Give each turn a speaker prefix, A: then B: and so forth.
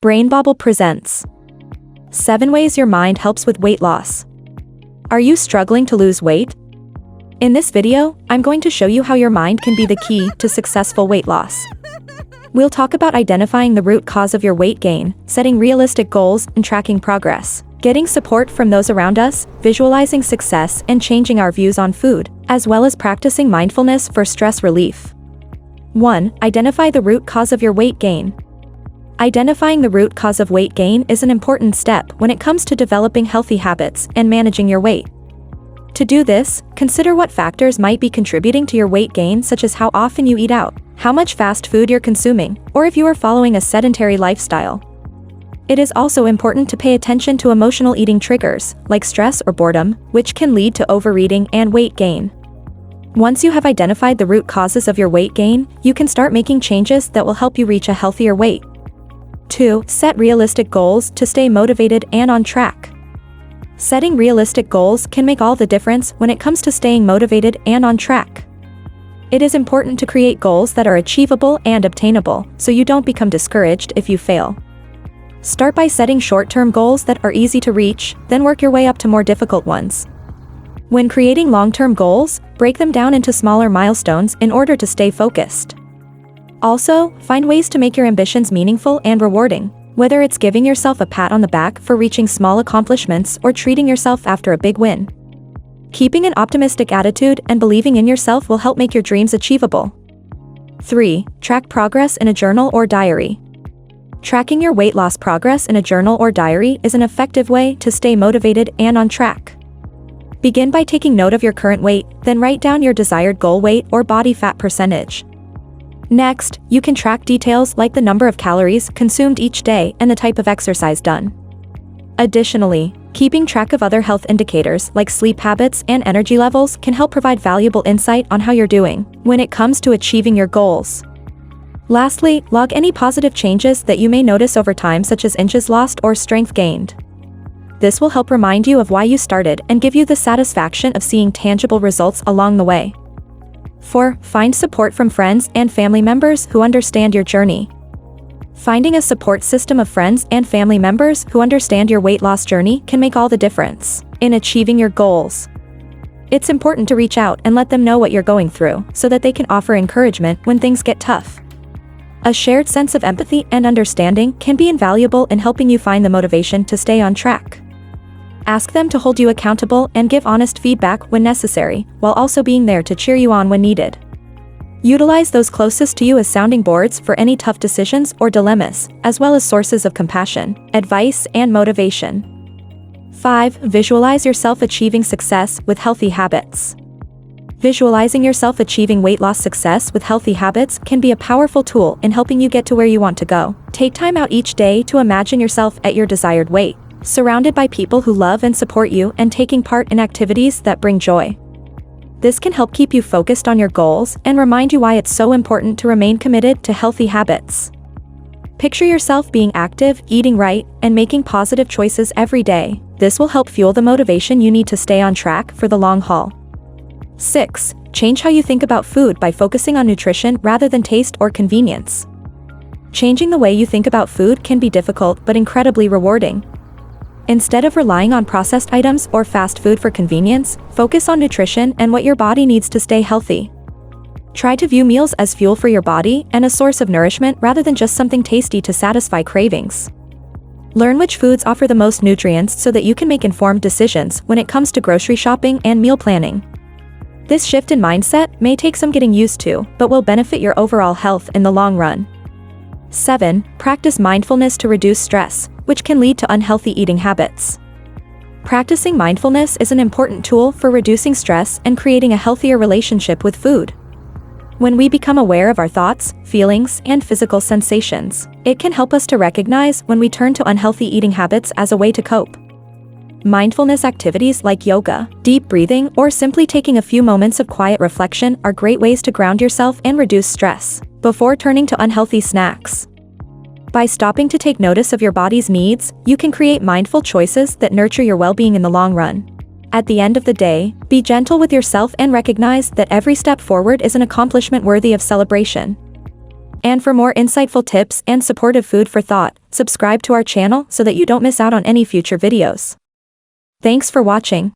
A: BrainBobble presents 7 Ways Your Mind Helps with Weight Loss. Are you struggling to lose weight? In this video, I'm going to show you how your mind can be the key to successful weight loss. We'll talk about identifying the root cause of your weight gain, setting realistic goals, and tracking progress, getting support from those around us, visualizing success, and changing our views on food, as well as practicing mindfulness for stress relief. 1. Identify the root cause of your weight gain. Identifying the root cause of weight gain is an important step when it comes to developing healthy habits and managing your weight. To do this, consider what factors might be contributing to your weight gain, such as how often you eat out, how much fast food you're consuming, or if you are following a sedentary lifestyle. It is also important to pay attention to emotional eating triggers, like stress or boredom, which can lead to overeating and weight gain. Once you have identified the root causes of your weight gain, you can start making changes that will help you reach a healthier weight. 2. Set realistic goals to stay motivated and on track. Setting realistic goals can make all the difference when it comes to staying motivated and on track. It is important to create goals that are achievable and obtainable, so you don't become discouraged if you fail. Start by setting short-term goals that are easy to reach, then work your way up to more difficult ones. When creating long-term goals, break them down into smaller milestones in order to stay focused. Also, find ways to make your ambitions meaningful and rewarding, whether it's giving yourself a pat on the back for reaching small accomplishments or treating yourself after a big win. Keeping an optimistic attitude and believing in yourself will help make your dreams achievable. 3. Track progress in a journal or diary. Tracking your weight loss progress in a journal or diary is an effective way to stay motivated and on track. Begin by taking note of your current weight, then write down your desired goal weight or body fat percentage. Next, you can track details like the number of calories consumed each day and the type of exercise done. Additionally, keeping track of other health indicators like sleep habits and energy levels can help provide valuable insight on how you're doing when it comes to achieving your goals. Lastly, log any positive changes that you may notice over time, such as inches lost or strength gained. This will help remind you of why you started and give you the satisfaction of seeing tangible results along the way. 4. Find support from friends and family members who understand your journey. Finding a support system of friends and family members who understand your weight loss journey can make all the difference in achieving your goals. It's important to reach out and let them know what you're going through so that they can offer encouragement when things get tough. A shared sense of empathy and understanding can be invaluable in helping you find the motivation to stay on track. Ask them to hold you accountable and give honest feedback when necessary, while also being there to cheer you on when needed. Utilize those closest to you as sounding boards for any tough decisions or dilemmas, as well as sources of compassion, advice, and motivation. 5. Visualize yourself achieving success with healthy habits. Visualizing yourself achieving weight loss success with healthy habits can be a powerful tool in helping you get to where you want to go. Take time out each day to imagine yourself at your desired weight, surrounded by people who love and support you and taking part in activities that bring joy. This can help keep you focused on your goals and remind you why it's so important to remain committed to healthy habits. Picture yourself being active, eating right, and making positive choices every day. This will help fuel the motivation you need to stay on track for the long haul. 6. Change how you think about food by focusing on nutrition rather than taste or convenience. Changing the way you think about food can be difficult but incredibly rewarding. Instead of relying on processed items or fast food for convenience, focus on nutrition and what your body needs to stay healthy. Try to view meals as fuel for your body and a source of nourishment rather than just something tasty to satisfy cravings. Learn which foods offer the most nutrients so that you can make informed decisions when it comes to grocery shopping and meal planning. This shift in mindset may take some getting used to, but will benefit your overall health in the long run. 7. Practice mindfulness to reduce stress, which can lead to unhealthy eating habits. Practicing mindfulness is an important tool for reducing stress and creating a healthier relationship with food. When we become aware of our thoughts, feelings, and physical sensations, it can help us to recognize when we turn to unhealthy eating habits as a way to cope. Mindfulness activities like yoga, deep breathing, or simply taking a few moments of quiet reflection are great ways to ground yourself and reduce stress before turning to unhealthy snacks. By stopping to take notice of your body's needs, you can create mindful choices that nurture your well-being in the long run. At the end of the day, be gentle with yourself and recognize that every step forward is an accomplishment worthy of celebration. And for more insightful tips and supportive food for thought, subscribe to our channel so that you don't miss out on any future videos. Thanks for watching.